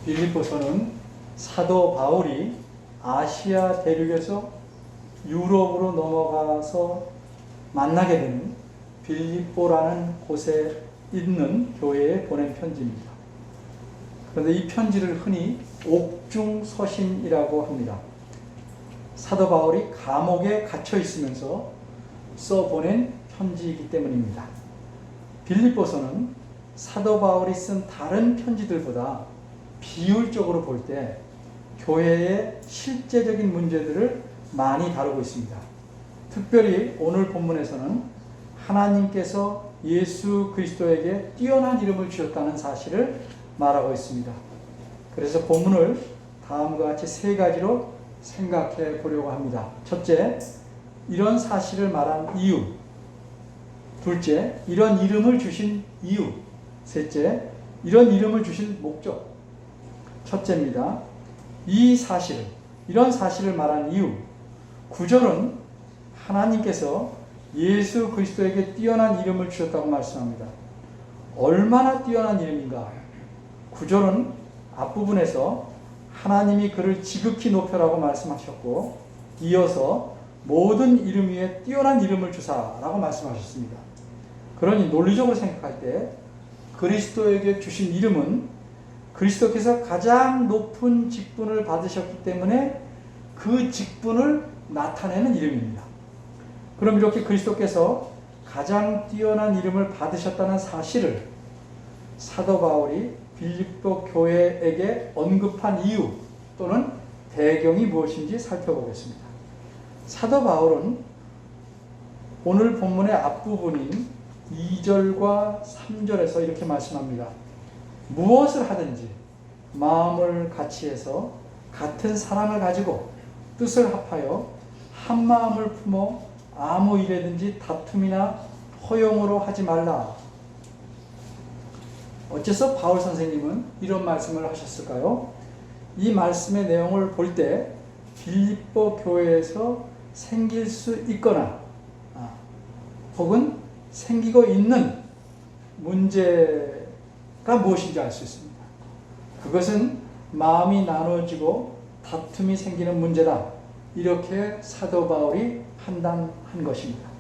빌립보서는 사도 바울이 아시아 대륙에서 유럽으로 넘어가서 만나게 되는 빌립보라는 곳에 있는 교회에 보낸 편지입니다. 그런데 이 편지를 흔히 옥중서신이라고 합니다. 사도 바울이 감옥에 갇혀 있으면서 써보낸 편지이기 때문입니다. 빌립보서는 사도 바울이 쓴 다른 편지들보다 비율적으로 볼 때 교회의 실제적인 문제들을 많이 다루고 있습니다. 특별히 오늘 본문에서는 하나님께서 예수 그리스도에게 뛰어난 이름을 주셨다는 사실을 말하고 있습니다. 그래서 본문을 다음과 같이 세 가지로 생각해 보려고 합니다. 첫째, 이런 사실을 말한 이유. 둘째, 이런 이름을 주신 이유. 셋째, 이런 이름을 주신 목적. 첫째입니다. 이런 사실을 말한 이유. 9절은 하나님께서 예수 그리스도에게 뛰어난 이름을 주셨다고 말씀합니다. 얼마나 뛰어난 이름인가? 9절은 앞부분에서 하나님이 그를 지극히 높여라고 말씀하셨고, 이어서 모든 이름 위에 뛰어난 이름을 주사라고 말씀하셨습니다. 그러니 논리적으로 생각할 때 그리스도에게 주신 이름은 그리스도께서 가장 높은 직분을 받으셨기 때문에 그 직분을 나타내는 이름입니다. 그럼 이렇게 그리스도께서 가장 뛰어난 이름을 받으셨다는 사실을 사도 바울이 빌립보 교회에게 언급한 이유 또는 배경이 무엇인지 살펴보겠습니다. 사도 바울은 오늘 본문의 앞부분인 2절과 3절에서 이렇게 말씀합니다. 무엇을 하든지 마음을 같이해서 같은 사랑을 가지고 뜻을 합하여 한 마음을 품어 아무 일에든지 다툼이나 허용으로 하지 말라. 어째서 바울 선생님은 이런 말씀을 하셨을까요? 이 말씀의 내용을 볼 때 빌립보 교회에서 생길 수 있거나 혹은 생기고 있는 문제가 무엇인지 알 수 있습니다. 그것은 마음이 나눠지고 다툼이 생기는 문제다. 이렇게 사도 바울이 판단한 것입니다.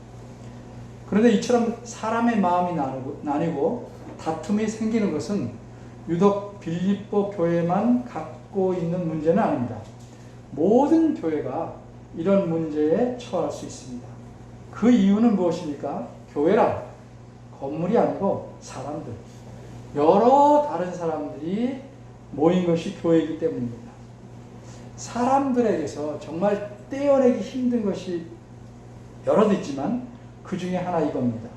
그런데 이처럼 사람의 마음이 나뉘고 다툼이 생기는 것은 유독 빌립보 교회만 갖고 있는 문제는 아닙니다. 모든 교회가 이런 문제에 처할 수 있습니다. 그 이유는 무엇입니까? 교회란 건물이 아니고 사람들, 여러 다른 사람들이 모인 것이 교회이기 때문입니다. 사람들에게서 정말 떼어내기 힘든 것이 여럿 있지만 그 중에 하나 이겁니다.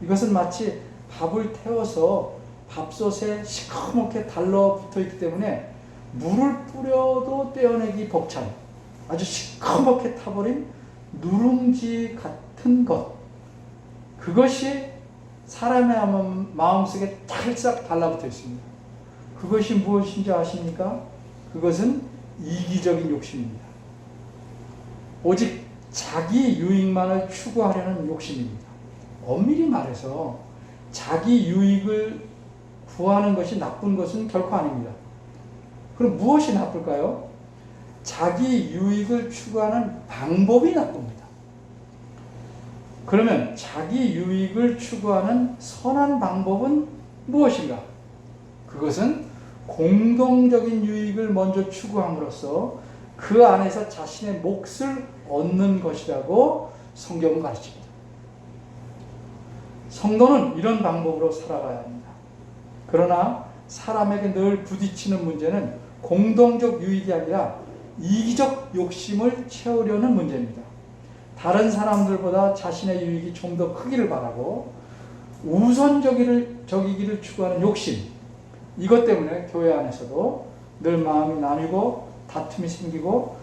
이것은 마치 밥을 태워서 밥솥에 시커멓게 달라붙어 있기 때문에 물을 뿌려도 떼어내기 벅찬 아주 시커멓게 타버린 누룽지 같은 것, 그것이 사람의 마음속에 찰싹 달라붙어 있습니다. 그것이 무엇인지 아십니까? 그것은 이기적인 욕심입니다. 오직 자기 유익만을 추구하려는 욕심입니다. 엄밀히 말해서 자기 유익을 구하는 것이 나쁜 것은 결코 아닙니다. 그럼 무엇이 나쁠까요? 자기 유익을 추구하는 방법이 나쁩니다. 그러면 자기 유익을 추구하는 선한 방법은 무엇인가? 그것은 공동적인 유익을 먼저 추구함으로써 그 안에서 자신의 몫을 얻는 것이라고 성경은 가르칩니다. 성도는 이런 방법으로 살아가야 합니다. 그러나 사람에게 늘 부딪히는 문제는 공동적 유익이 아니라 이기적 욕심을 채우려는 문제입니다. 다른 사람들보다 자신의 유익이 좀 더 크기를 바라고 우선적이기를 추구하는 욕심, 이것 때문에 교회 안에서도 늘 마음이 나뉘고 다툼이 생기고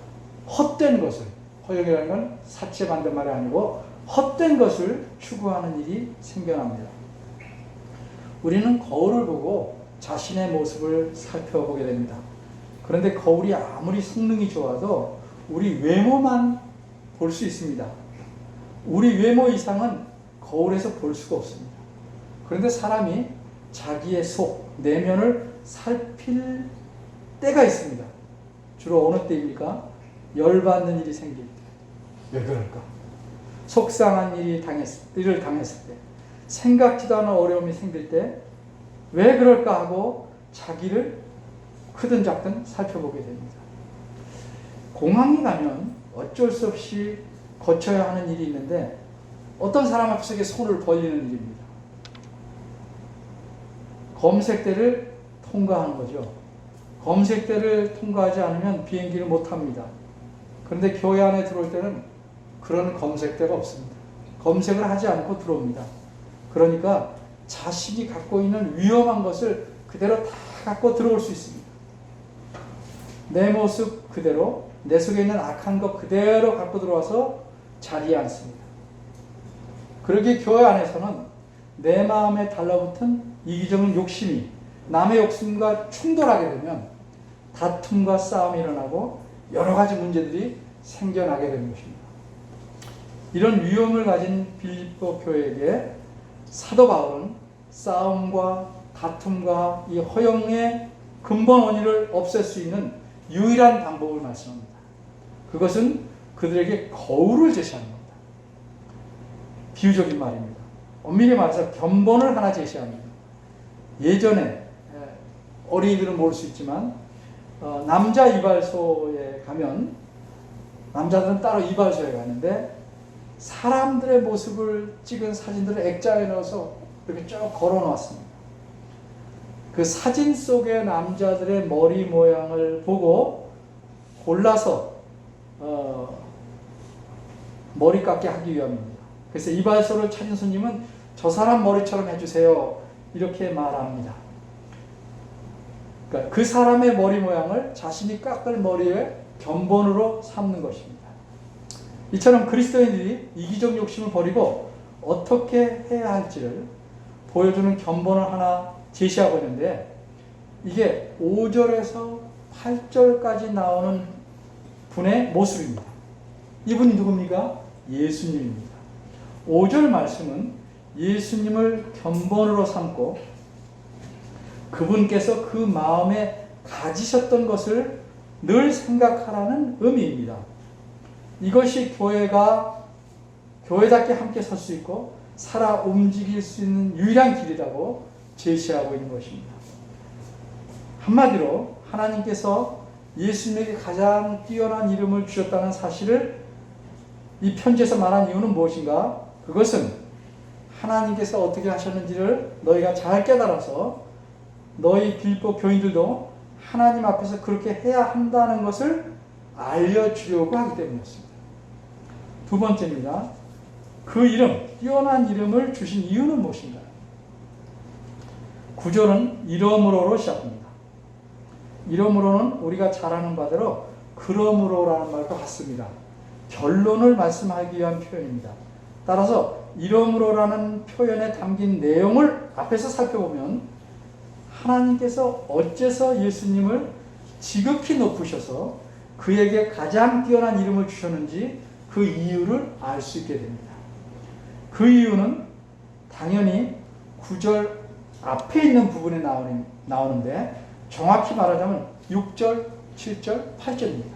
헛된 것을, 허영이라는 건 사치에 반대 말이 아니고 헛된 것을 추구하는 일이 생겨납니다. 우리는 거울을 보고 자신의 모습을 살펴보게 됩니다. 그런데 거울이 아무리 성능이 좋아도 우리 외모만 볼 수 있습니다. 우리 외모 이상은 거울에서 볼 수가 없습니다. 그런데 사람이 자기의 속, 내면을 살필 때가 있습니다. 주로 어느 때입니까? 열받는 일이 생길 때. 왜 그럴까? 속상한 일을 당했을 때, 생각지도 않은 어려움이 생길 때, 왜 그럴까 하고 자기를 크든 작든 살펴보게 됩니다. 공항에 가면 어쩔 수 없이 거쳐야 하는 일이 있는데, 어떤 사람 앞에서 손을 벌리는 일입니다. 검색대를 통과하는 거죠. 검색대를 통과하지 않으면 비행기를 못 탑니다. 그런데 교회 안에 들어올 때는 그런 검색대가 없습니다. 검색을 하지 않고 들어옵니다. 그러니까 자신이 갖고 있는 위험한 것을 그대로 다 갖고 들어올 수 있습니다. 내 모습 그대로, 내 속에 있는 악한 것 그대로 갖고 들어와서 자리에 앉습니다. 그러기에 교회 안에서는 내 마음에 달라붙은 이기적인 욕심이 남의 욕심과 충돌하게 되면 다툼과 싸움이 일어나고 여러 가지 문제들이 생겨나게 되는 것입니다. 이런 위험을 가진 빌립보 교회에게 사도 바울은 싸움과 다툼과 이 허영의 근본 원인을 없앨 수 있는 유일한 방법을 말씀합니다. 그것은 그들에게 거울을 제시하는 겁니다. 비유적인 말입니다. 엄밀히 말해서 견본을 하나 제시합니다. 예전에 어린이들은 모를 수 있지만 남자 이발소에 가면 남자들은 따로 이발소에 가는데 사람들의 모습을 찍은 사진들을 액자에 넣어서 이렇게 쭉 걸어 놓았습니다. 그 사진 속의 남자들의 머리 모양을 보고 골라서 머리 깎게 하기 위함입니다. 그래서 이발소를 찾은 손님은 저 사람 머리처럼 해주세요 이렇게 말합니다. 그러니까 그 사람의 머리 모양을 자신이 깎을 머리의 견본으로 삼는 것입니다. 이처럼 그리스도인들이 이기적 욕심을 버리고 어떻게 해야 할지를 보여주는 견본을 하나 제시하고 있는데, 이게 5절에서 8절까지 나오는 분의 모습입니다. 이분이 누굽니까? 예수님입니다. 5절 말씀은 예수님을 견본으로 삼고 그분께서 그 마음에 가지셨던 것을 늘 생각하라는 의미입니다. 이것이 교회답게 함께 설 수 있고 살아 움직일 수 있는 유일한 길이라고 제시하고 있는 것입니다. 한마디로 하나님께서 예수님에게 가장 뛰어난 이름을 주셨다는 사실을 이 편지에서 말한 이유는 무엇인가? 그것은 하나님께서 어떻게 하셨는지를 너희가 잘 깨달아서 너희 빌립보 교인들도 하나님 앞에서 그렇게 해야 한다는 것을 알려주려고 하기 때문이었습니다. 두 번째입니다. 그 이름, 뛰어난 이름을 주신 이유는 무엇인가? 9절은 이러므로로 시작합니다. 이러므로는 우리가 잘 아는 바대로 그러므로라는 말과 같습니다. 결론을 말씀하기 위한 표현입니다. 따라서 이러므로라는 표현에 담긴 내용을 앞에서 살펴보면 하나님께서 어째서 예수님을 지극히 높으셔서 그에게 가장 뛰어난 이름을 주셨는지 그 이유를 알 수 있게 됩니다. 그 이유는 당연히 9절 앞에 있는 부분에 나오는데 정확히 말하자면 6절, 7절, 8절입니다.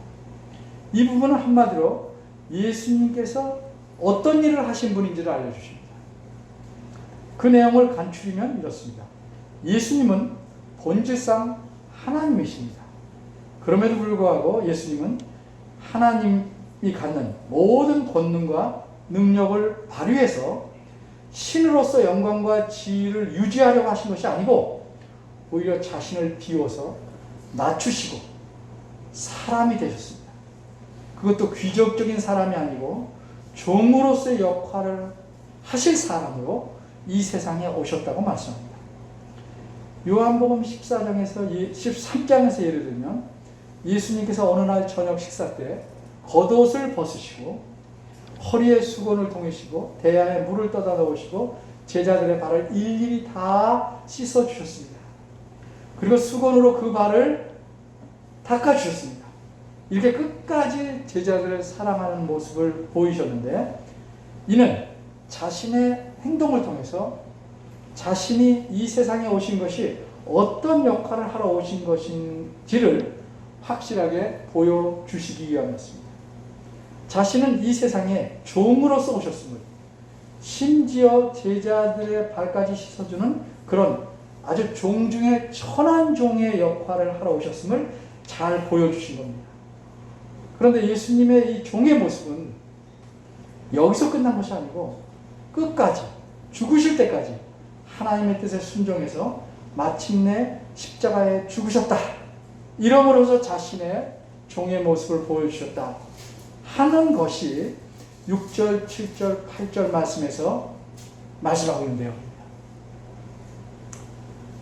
이 부분은 한마디로 예수님께서 어떤 일을 하신 분인지를 알려주십니다. 그 내용을 간추리면 이렇습니다. 예수님은 본질상 하나님이십니다. 그럼에도 불구하고 예수님은 하나님이 갖는 모든 권능과 능력을 발휘해서 신으로서 영광과 지위를 유지하려고 하신 것이 아니고 오히려 자신을 비워서 낮추시고 사람이 되셨습니다. 그것도 귀족적인 사람이 아니고 종으로서의 역할을 하실 사람으로 이 세상에 오셨다고 말씀합니다. 요한복음 13장에서 예를 들면 예수님께서 어느 날 저녁 식사 때 겉옷을 벗으시고 허리에 수건을 통이시고 대야에 물을 떠다 놓으시고 제자들의 발을 일일이 다 씻어 주셨습니다. 그리고 수건으로 그 발을 닦아 주셨습니다. 이렇게 끝까지 제자들을 사랑하는 모습을 보이셨는데, 이는 자신의 행동을 통해서 자신이 이 세상에 오신 것이 어떤 역할을 하러 오신 것인지를 확실하게 보여주시기 위함이었습니다. 자신은 이 세상에 종으로서 오셨음을, 심지어 제자들의 발까지 씻어주는 그런 아주 종 중에 천한 종의 역할을 하러 오셨음을 잘 보여주신 겁니다. 그런데 예수님의 이 종의 모습은 여기서 끝난 것이 아니고 끝까지, 죽으실 때까지 하나님의 뜻에 순종해서 마침내 십자가에 죽으셨다, 이러므로서 자신의 종의 모습을 보여주셨다 하는 것이 6절, 7절, 8절 말씀에서 말씀하고 있는데요.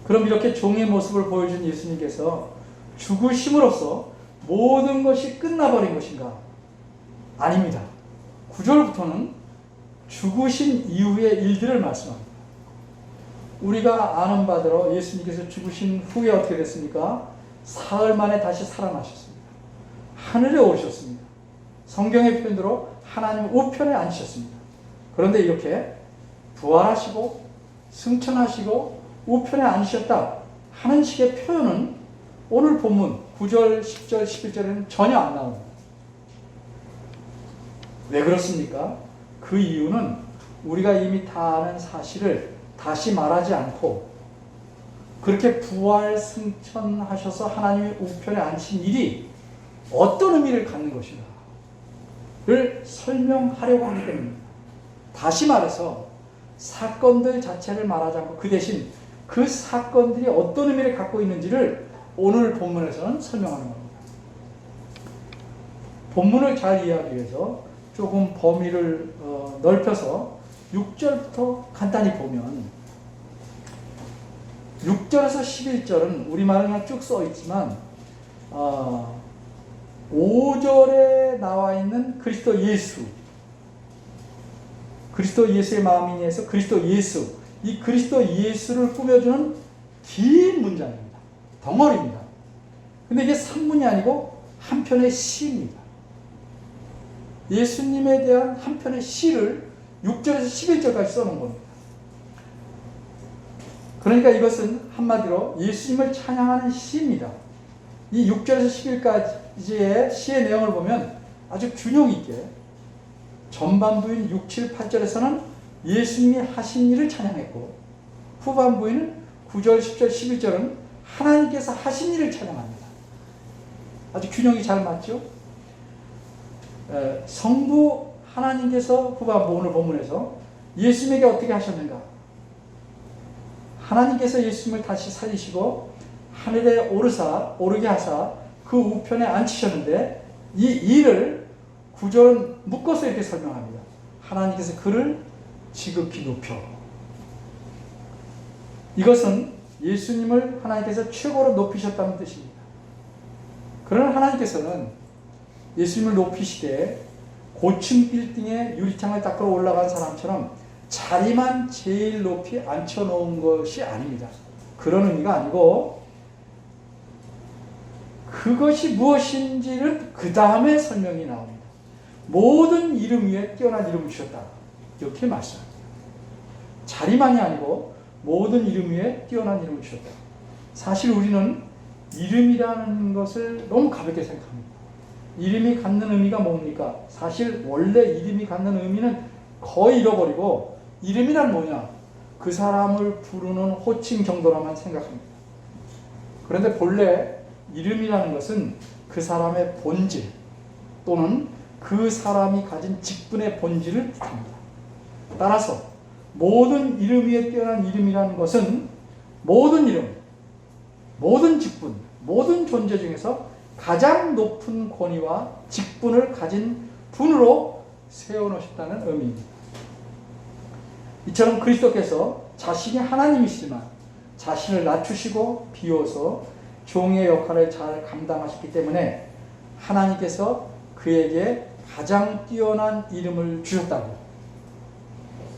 그럼 이렇게 종의 모습을 보여준 예수님께서 죽으심으로써 모든 것이 끝나버린 것인가? 아닙니다. 9절부터는 죽으신 이후의 일들을 말씀합니다. 우리가 아는 바대로 예수님께서 죽으신 후에 어떻게 됐습니까? 사흘 만에 다시 살아나셨습니다. 하늘에 오르셨습니다. 성경의 표현대로 하나님 우편에 앉으셨습니다. 그런데 이렇게 부활하시고 승천하시고 우편에 앉으셨다 하는 식의 표현은 오늘 본문 9절, 10절, 11절에는 전혀 안 나옵니다. 왜 그렇습니까? 그 이유는 우리가 이미 다 아는 사실을 다시 말하지 않고 그렇게 부활 승천하셔서 하나님의 우편에 앉힌 일이 어떤 의미를 갖는 것인가를 설명하려고 하기 때문입니다. 다시 말해서 사건들 자체를 말하지 않고 그 대신 그 사건들이 어떤 의미를 갖고 있는지를 오늘 본문에서는 설명하는 겁니다. 본문을 잘 이해하기 위해서 조금 범위를 넓혀서 6절부터 간단히 보면 6절에서 11절은 우리말은 그냥 쭉 써 있지만 5절에 나와 있는 그리스도 예수의 마음이니에서 그리스도 예수, 이 그리스도 예수를 꾸며주는 긴 문장입니다. 덩어리입니다. 근데 이게 산문이 아니고 한 편의 시입니다. 예수님에 대한 한 편의 시를 6절에서 11절까지 써놓은 겁니다. 그러니까 이것은 한마디로 예수님을 찬양하는 시입니다. 이 6절에서 10일까지의 시의 내용을 보면 아주 균형 있게 전반부인 6, 7, 8절에서는 예수님이 하신 일을 찬양했고 후반부인 9절, 10절, 11절은 하나님께서 하신 일을 찬양합니다. 아주 균형이 잘 맞죠? 성부 하나님께서 후반부 오늘 본문에서 예수님에게 어떻게 하셨는가? 하나님께서 예수님을 다시 살리시고 하늘에 오르게 하사 그 우편에 앉히셨는데 이 일을 9절은 묶어서 이렇게 설명합니다. 하나님께서 그를 지극히 높여. 이것은 예수님을 하나님께서 최고로 높이셨다는 뜻입니다. 그러나 하나님께서는 예수님을 높이시되 고층 빌딩에 유리창을 닦으러 올라간 사람처럼 자리만 제일 높이 앉혀놓은 것이 아닙니다. 그런 의미가 아니고 그것이 무엇인지는 그 다음에 설명이 나옵니다. 모든 이름 위에 뛰어난 이름을 주셨다. 이렇게 말씀합니다. 자리만이 아니고 모든 이름 위에 뛰어난 이름을 주셨다. 사실 우리는 이름이라는 것을 너무 가볍게 생각합니다. 이름이 갖는 의미가 뭡니까? 사실 원래 이름이 갖는 의미는 거의 잃어버리고 이름이란 뭐냐? 그 사람을 부르는 호칭 정도로만 생각합니다. 그런데 본래 이름이라는 것은 그 사람의 본질 또는 그 사람이 가진 직분의 본질을 뜻합니다. 따라서 모든 이름 위에 뛰어난 이름이라는 것은 모든 이름, 모든 직분, 모든 존재 중에서 가장 높은 권위와 직분을 가진 분으로 세워놓으셨다는 의미입니다. 이처럼 그리스도께서 자신이 하나님이시지만 자신을 낮추시고 비워서 종의 역할을 잘 감당하셨기 때문에 하나님께서 그에게 가장 뛰어난 이름을 주셨다고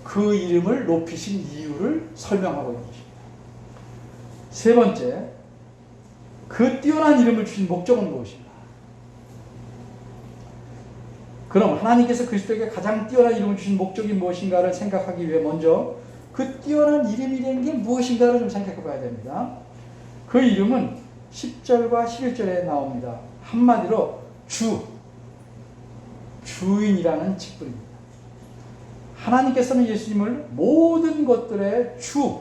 그 이름을 높이신 이유를 설명하고 있는 것입니다. 세 번째, 그 뛰어난 이름을 주신 목적은 무엇인가? 그럼 하나님께서 그리스도에게 가장 뛰어난 이름을 주신 목적이 무엇인가를 생각하기 위해 먼저 그 뛰어난 이름이라는 게 무엇인가를 좀 생각해 봐야 됩니다. 그 이름은 10절과 11절에 나옵니다. 한마디로 주인이라는 직분입니다. 하나님께서는 예수님을 모든 것들의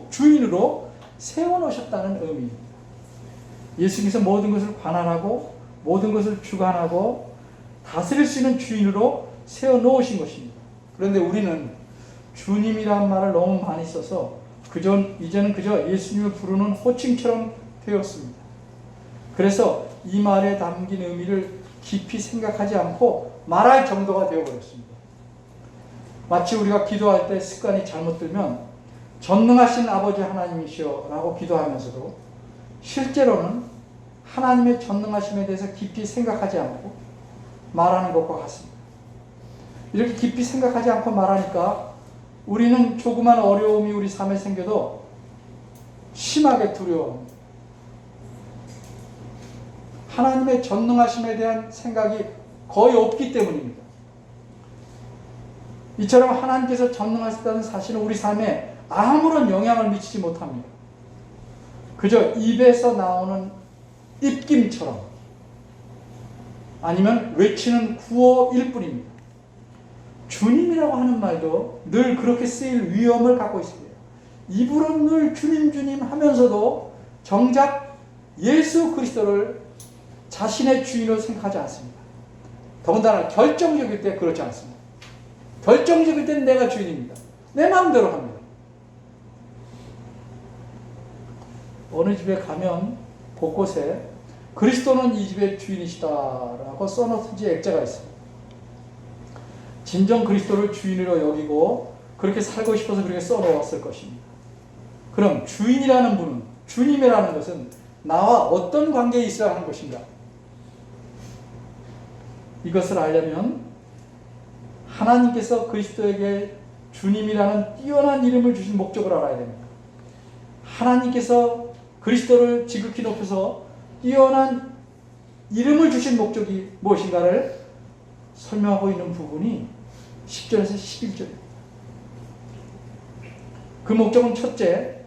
주인으로 세워놓으셨다는 의미입니다. 예수님께서 모든 것을 관할하고 모든 것을 주관하고 다스릴 수 있는 주인으로 세워놓으신 것입니다. 그런데 우리는 주님이라는 말을 너무 많이 써서 이제는 그저 예수님을 부르는 호칭처럼 되었습니다. 그래서 이 말에 담긴 의미를 깊이 생각하지 않고 말할 정도가 되어버렸습니다. 마치 우리가 기도할 때 습관이 잘못 들면 전능하신 아버지 하나님이시여 라고 기도하면서도 실제로는 하나님의 전능하심에 대해서 깊이 생각하지 않고 말하는 것과 같습니다. 이렇게 깊이 생각하지 않고 말하니까 우리는 조그만 어려움이 우리 삶에 생겨도 심하게 두려워합니다. 하나님의 전능하심에 대한 생각이 거의 없기 때문입니다. 이처럼 하나님께서 전능하시다는 사실은 우리 삶에 아무런 영향을 미치지 못합니다. 그저 입에서 나오는 입김처럼 아니면 외치는 구호일 뿐입니다. 주님이라고 하는 말도 늘 그렇게 쓰일 위험을 갖고 있습니다. 입으로 늘 주님 주님 하면서도 정작 예수 그리스도를 자신의 주인으로 생각하지 않습니다. 더군다나 결정적일 때 그렇지 않습니다. 결정적일 때는 내가 주인입니다. 내 마음대로 합니다. 어느 집에 가면 곳곳에 그리스도는 이 집의 주인이시다라고 써놓든지 액자가 있습니다. 진정 그리스도를 주인으로 여기고 그렇게 살고 싶어서 그렇게 써놓았을 것입니다. 그럼 주인이라는 분은, 주님이라는 것은 나와 어떤 관계에 있어야 하는 것인가? 이것을 알려면 하나님께서 그리스도에게 주님이라는 뛰어난 이름을 주신 목적을 알아야 됩니다. 하나님께서 그리스도를 지극히 높여서 뛰어난 이름을 주신 목적이 무엇인가를 설명하고 있는 부분이 10절에서 11절입니다. 그 목적은 첫째,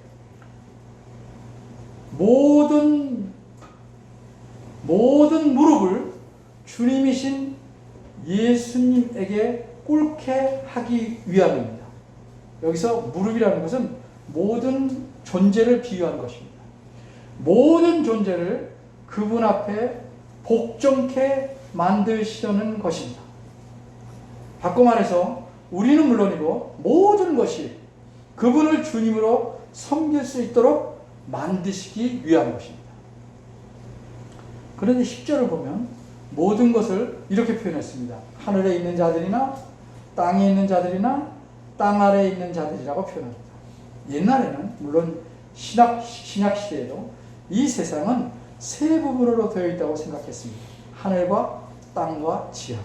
모든 무릎을 주님이신 예수님에게 꿇게 하기 위함입니다. 여기서 무릎이라는 것은 모든 존재를 비유한 것입니다. 모든 존재를 그분 앞에 복종케 만드시려는 것입니다. 바꿔 말해서 우리는 물론이고 모든 것이 그분을 주님으로 섬길 수 있도록 만드시기 위한 것입니다. 그런데 10절을 보면 모든 것을 이렇게 표현했습니다. 하늘에 있는 자들이나 땅에 있는 자들이나 땅 아래에 있는 자들이라고 표현합니다. 옛날에는 물론 신약 시대에도 이 세상은 세 부분으로 되어 있다고 생각했습니다. 하늘과 땅과 지하.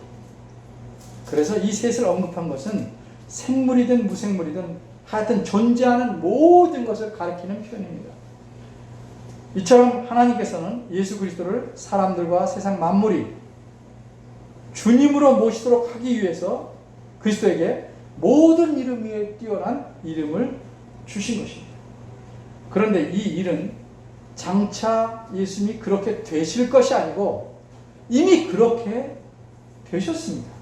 그래서 이 셋을 언급한 것은 생물이든 무생물이든 하여튼 존재하는 모든 것을 가리키는 표현입니다. 이처럼 하나님께서는 예수 그리스도를 사람들과 세상 만물이 주님으로 모시도록 하기 위해서 그리스도에게 모든 이름 위에 뛰어난 이름을 주신 것입니다. 그런데 이 일은 장차 예수님이 그렇게 되실 것이 아니고 이미 그렇게 되셨습니다.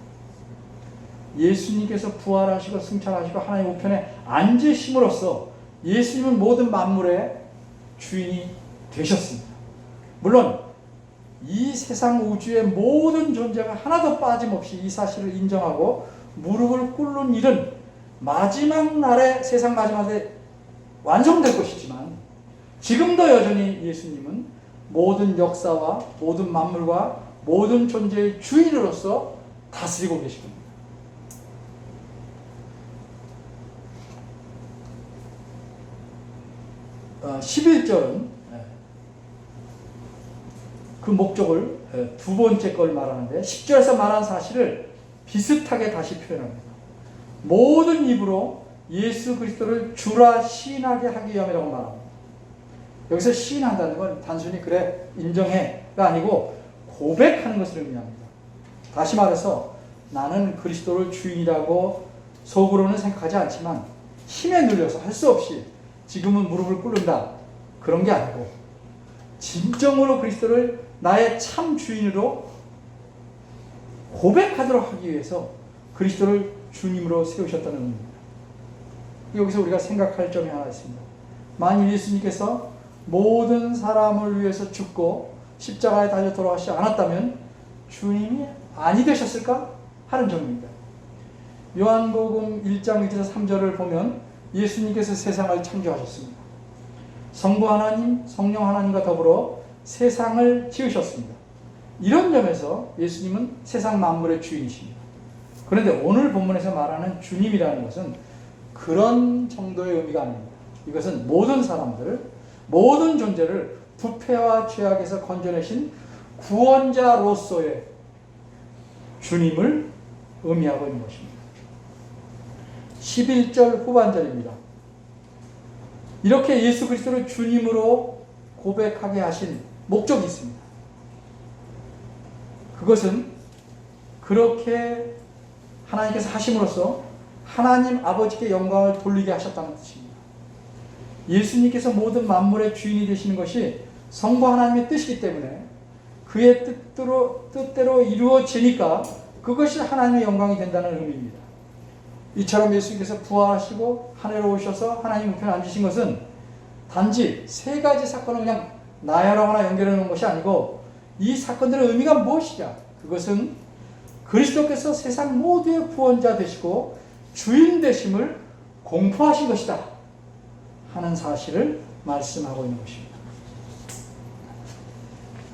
예수님께서 부활하시고 승천하시고 하나님 우편에 앉으심으로써 예수님은 모든 만물의 주인이 되셨습니다. 물론 이 세상 우주의 모든 존재가 하나도 빠짐없이 이 사실을 인정하고 무릎을 꿇는 일은 마지막 날에, 세상 마지막에 완성될 것이지만 지금도 여전히 예수님은 모든 역사와 모든 만물과 모든 존재의 주인으로서 다스리고 계십니다. 11절은 그 목적을 두 번째 걸 말하는데 10절에서 말한 사실을 비슷하게 다시 표현합니다. 모든 입으로 예수 그리스도를 주라 시인하게 하기 위함이라고 말합니다. 여기서 시인한다는 건 단순히 그래 인정해가 아니고 고백하는 것을 의미합니다. 다시 말해서 나는 그리스도를 주인이라고 속으로는 생각하지 않지만 힘에 눌려서 할 수 없이 지금은 무릎을 꿇는다. 그런 게 아니고 진정으로 그리스도를 나의 참 주인으로 고백하도록 하기 위해서 그리스도를 주님으로 세우셨다는 의미입니다. 여기서 우리가 생각할 점이 하나 있습니다. 만일 예수님께서 모든 사람을 위해서 죽고 십자가에 달려 돌아가시지 않았다면 주님이 아니 되셨을까? 하는 점입니다. 요한복음 1장 1절에서 3절을 보면 예수님께서 세상을 창조하셨습니다. 성부 하나님, 성령 하나님과 더불어 세상을 지으셨습니다. 이런 점에서 예수님은 세상 만물의 주인이십니다. 그런데 오늘 본문에서 말하는 주님이라는 것은 그런 정도의 의미가 아닙니다. 이것은 모든 사람들을, 모든 존재를 부패와 죄악에서 건져내신 구원자로서의 주님을 의미하고 있는 것입니다. 11절 후반절입니다. 이렇게 예수 그리스도를 주님으로 고백하게 하신 목적이 있습니다. 그것은 그렇게 하나님께서 하심으로써 하나님 아버지께 영광을 돌리게 하셨다는 뜻입니다. 예수님께서 모든 만물의 주인이 되시는 것이 성부 하나님의 뜻이기 때문에 그의 뜻대로 이루어지니까 그것이 하나님의 영광이 된다는 의미입니다. 이처럼 예수님께서 부활하시고 하늘에 오셔서 하나님 우편에 앉으신 것은 단지 세 가지 사건을 그냥 나열하거나 연결해 놓은 것이 아니고 이 사건들의 의미가 무엇이냐? 그것은 그리스도께서 세상 모두의 구원자 되시고 주인 되심을 공포하신 것이다 하는 사실을 말씀하고 있는 것입니다.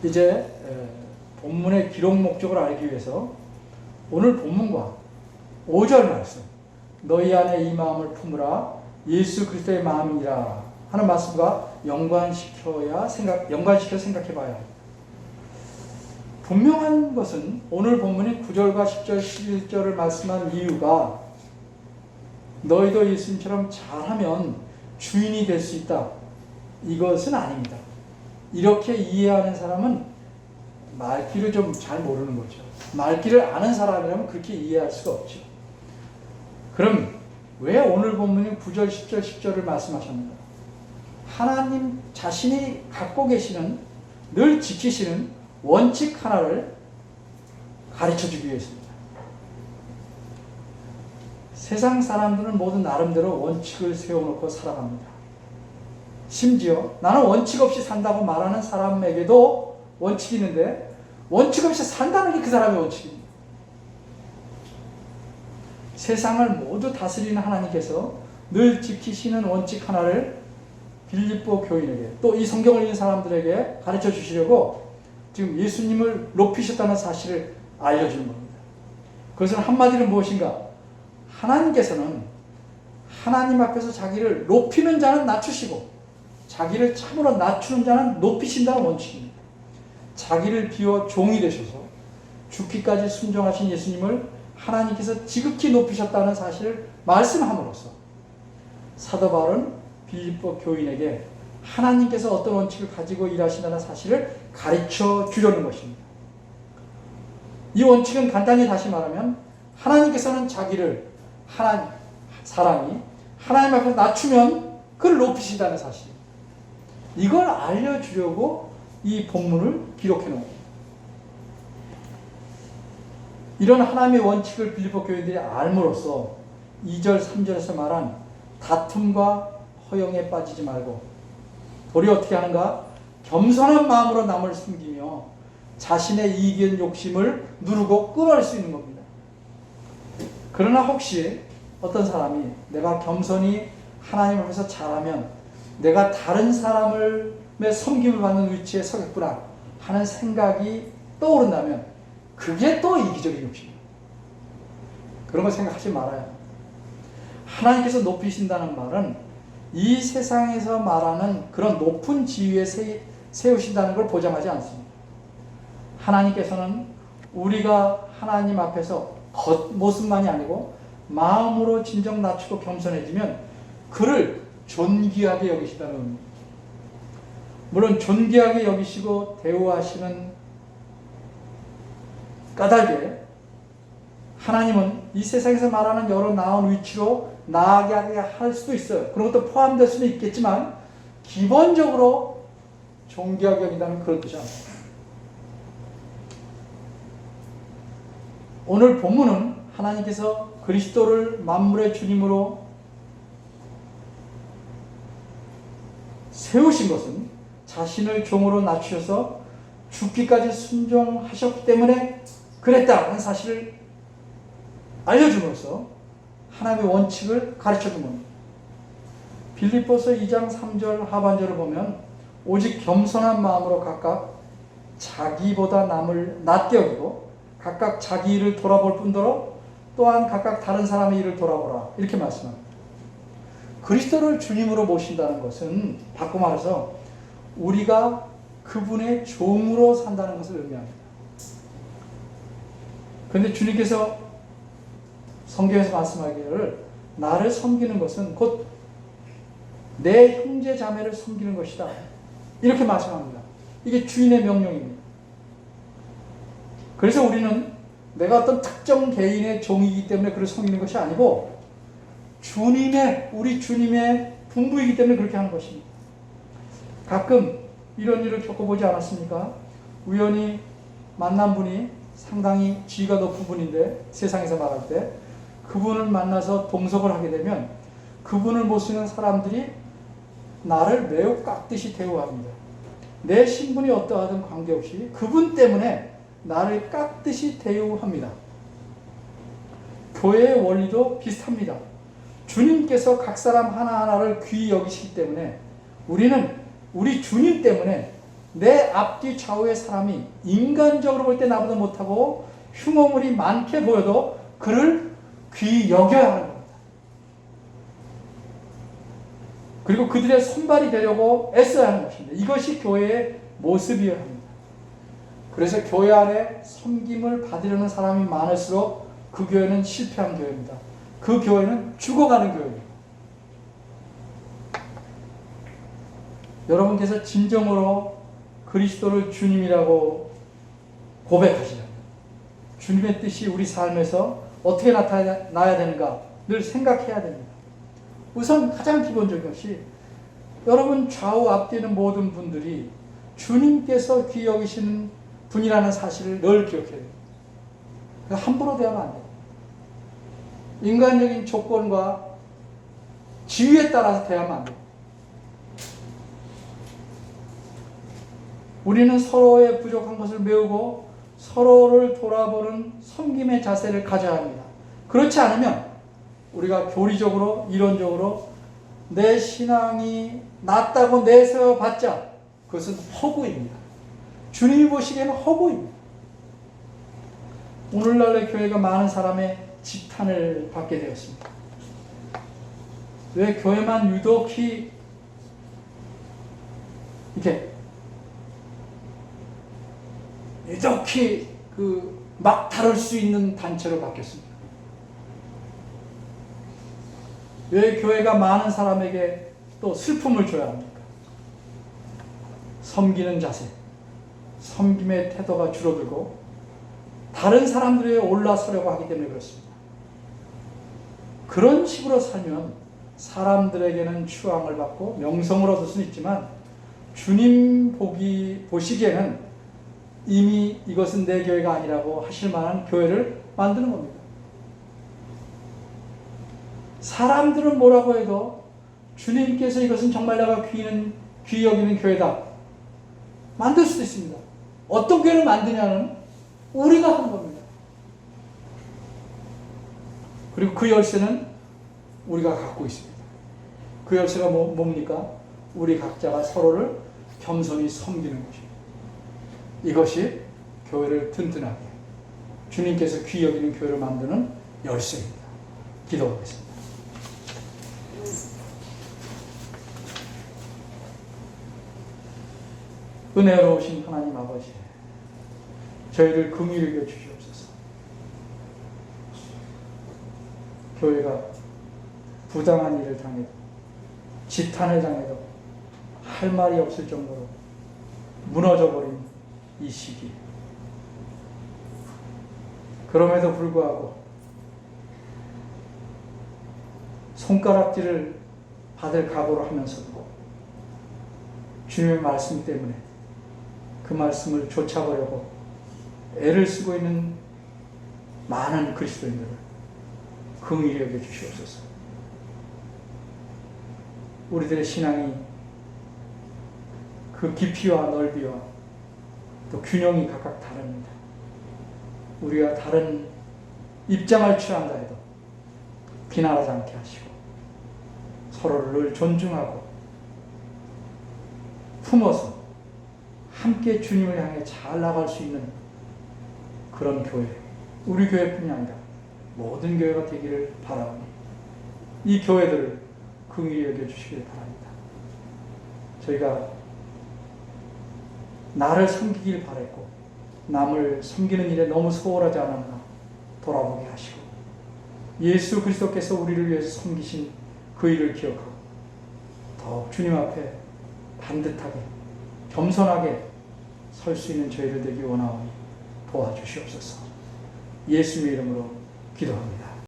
이제 본문의 기록 목적을 알기 위해서 오늘 본문과 5절 말씀 너희 안에 이 마음을 품으라 예수 그리스도의 마음이라 하는 말씀과 연관시켜 생각해 봐야 합니다. 분명한 것은 오늘 본문인 9절과 10절, 11절을 말씀한 이유가 너희도 예수님처럼 잘하면 주인이 될 수 있다. 이것은 아닙니다. 이렇게 이해하는 사람은 말귀를 좀 잘 모르는 거죠. 말귀를 아는 사람이라면 그렇게 이해할 수가 없죠. 그럼 왜 오늘 본문인 9절, 10절, 10절을 말씀하셨는가? 하나님 자신이 갖고 계시는, 늘 지키시는 원칙 하나를 가르쳐주기 위해서입니다. 세상 사람들은 모두 나름대로 원칙을 세워놓고 살아갑니다. 심지어 나는 원칙 없이 산다고 말하는 사람에게도 원칙이 있는데 원칙 없이 산다는 게 그 사람의 원칙입니다. 세상을 모두 다스리는 하나님께서 늘 지키시는 원칙 하나를 빌립보 교인에게 또 이 성경을 읽는 사람들에게 가르쳐 주시려고 지금 예수님을 높이셨다는 사실을 알려주는 겁니다. 그것은 한마디로 무엇인가? 하나님께서는 하나님 앞에서 자기를 높이는 자는 낮추시고 자기를 참으로 낮추는 자는 높이신다는 원칙입니다. 자기를 비워 종이 되셔서 죽기까지 순종하신 예수님을 하나님께서 지극히 높이셨다는 사실을 말씀함으로써 사도 바울은 빌립보 교인에게 하나님께서 어떤 원칙을 가지고 일하신다는 사실을 가르쳐 주려는 것입니다. 이 원칙은 간단히 다시 말하면 하나님께서는 자기를 사람이 하나님 앞에서 낮추면 그를 높이신다는 사실. 이걸 알려주려고 이 본문을 기록해 놓은 겁니다. 이런 하나님의 원칙을 빌립보 교인들이 알므로써 2절, 3절에서 말한 다툼과 허영에 빠지지 말고 도리어 어떻게 하는가? 겸손한 마음으로 남을 숨기며 자신의 이익인 욕심을 누르고 끊어낼 수 있는 겁니다. 그러나 혹시 어떤 사람이 내가 겸손히 하나님 앞에서 잘하면 내가 다른 사람의 섬김을 받는 위치에 서겠구나 하는 생각이 떠오른다면 그게 또 이기적인 욕심입니다. 그런 걸 생각하지 말아요. 하나님께서 높이신다는 말은 이 세상에서 말하는 그런 높은 지위에 세우신다는 걸 보장하지 않습니다. 하나님께서는 우리가 하나님 앞에서 겉모습만이 아니고 마음으로 진정 낮추고 겸손해지면 그를 존귀하게 여기시다는 의미입니다. 물론 존귀하게 여기시고 대우하시는 까닭에 하나님은 이 세상에서 말하는 여러 나은 위치로 나아가게 할 수도 있어요. 그런 것도 포함될 수는 있겠지만 기본적으로 존귀하게 여긴다는 그런 뜻이 아닙니다. 오늘 본문은 하나님께서 그리스도를 만물의 주님으로 세우신 것은 자신을 종으로 낮추셔서 죽기까지 순종하셨기 때문에 그랬다는 사실을 알려줌으로써 하나님의 원칙을 가르쳐준 겁니다. 빌립보서 2장 3절 하반절을 보면 오직 겸손한 마음으로 각각 자기보다 남을 낮게 여기고 각각 자기 일을 돌아볼 뿐더러 또한 각각 다른 사람의 일을 돌아보라, 이렇게 말씀합니다. 그리스도를 주님으로 모신다는 것은 바꿔 말해서 우리가 그분의 종으로 산다는 것을 의미합니다. 그런데 주님께서 성경에서 말씀하기를 나를 섬기는 것은 곧 내 형제 자매를 섬기는 것이다, 이렇게 말씀합니다. 이게 주인의 명령입니다. 그래서 우리는 내가 어떤 특정 개인의 종이기 때문에 그를 섬기는 것이 아니고 우리 주님의 분부이기 때문에 그렇게 하는 것입니다. 가끔 이런 일을 겪어보지 않았습니까? 우연히 만난 분이 상당히 지위가 높은 분인데, 세상에서 말할 때 그분을 만나서 동석을 하게 되면 그분을 모시는 사람들이 나를 매우 깍듯이 대우합니다. 내 신분이 어떠하든 관계없이 그분 때문에 나를 깍듯이 대우합니다. 교회의 원리도 비슷합니다. 주님께서 각 사람 하나하나를 귀히 여기시기 때문에 우리는 우리 주님 때문에 내 앞뒤 좌우의 사람이 인간적으로 볼 때 나보다 못하고 흉어물이 많게 보여도 그를 귀히 여겨야 하는 겁니다. 그리고 그들의 손발이 되려고 애써야 하는 것입니다. 이것이 교회의 모습이어야 합니다. 그래서 교회 안에 섬김을 받으려는 사람이 많을수록 그 교회는 실패한 교회입니다. 그 교회는 죽어가는 교회입니다. 여러분께서 진정으로 그리스도를 주님이라고 고백하시려면 주님의 뜻이 우리 삶에서 어떻게 나타나야 되는가 늘 생각해야 됩니다. 우선 가장 기본적인 것이 여러분 좌우 앞뒤에 있는 모든 분들이 주님께서 귀히 여기시는 분이라는 사실을 늘 기억해야 돼요. 함부로 대하면 안 돼요. 인간적인 조건과 지위에 따라서 대하면 안 돼요. 우리는 서로의 부족한 것을 메우고 서로를 돌아보는 섬김의 자세를 가져야 합니다. 그렇지 않으면 우리가 교리적으로 이론적으로 내 신앙이 낫다고 내세워봤자 그것은 허구입니다. 주님이 보시기에는 허구입니다. 오늘날의 교회가 많은 사람의 지탄을 받게 되었습니다. 왜 교회만 유독히 이렇게 막 다룰 수 있는 단체로 바뀌었습니다. 왜 교회가 많은 사람에게 또 슬픔을 줘야 합니까? 섬기는 자세, 섬김의 태도가 줄어들고 다른 사람들에 올라서려고 하기 때문에 그렇습니다. 그런 식으로 살면 사람들에게는 추앙을 받고 명성을 얻을 수는 있지만 주님 보시기에는 이미 이것은 내 교회가 아니라고 하실 만한 교회를 만드는 겁니다. 사람들은 뭐라고 해도 주님께서 이것은 정말 내가 귀히 여기는 교회다 만들 수도 있습니다. 어떤 교회를 만드냐는 우리가 하는 겁니다. 그리고 그 열쇠는 우리가 갖고 있습니다. 그 열쇠가 뭡니까? 우리 각자가 서로를 겸손히 섬기는 것입니다. 이것이 교회를 튼튼하게 주님께서 귀히 여기는 교회를 만드는 열쇠입니다. 기도하겠습니다. 은혜로우신 하나님 아버지, 저희를 긍휼히 여겨 주시옵소서. 교회가 부당한 일을 당해도 지탄을 당해도 할 말이 없을 정도로 무너져버린 이 시기, 그럼에도 불구하고 손가락질을 받을 각오를 하면서도 주님의 말씀 때문에 그 말씀을 좇아보려고 애를 쓰고 있는 많은 그리스도인들을 긍휼히 여겨 주시옵소서. 우리들의 신앙이 그 깊이와 넓이와 또 균형이 각각 다릅니다. 우리가 다른 입장을 취한다 해도 비난하지 않게 하시고 서로를 늘 존중하고 품어서 함께 주님을 향해 잘 나갈 수 있는 그런 교회, 우리 교회뿐이 아니라 모든 교회가 되기를 바라오니 이 교회들을 긍휼히 여겨주시길 바랍니다. 저희가 나를 섬기길 바랬고 남을 섬기는 일에 너무 소홀하지 않았나 돌아보게 하시고 예수 그리스도께서 우리를 위해서 섬기신 그 일을 기억하고 더욱 주님 앞에 반듯하게 겸손하게 설 수 있는 저희들 되기 원하오니 도와주시옵소서. 예수님의 이름으로 기도합니다.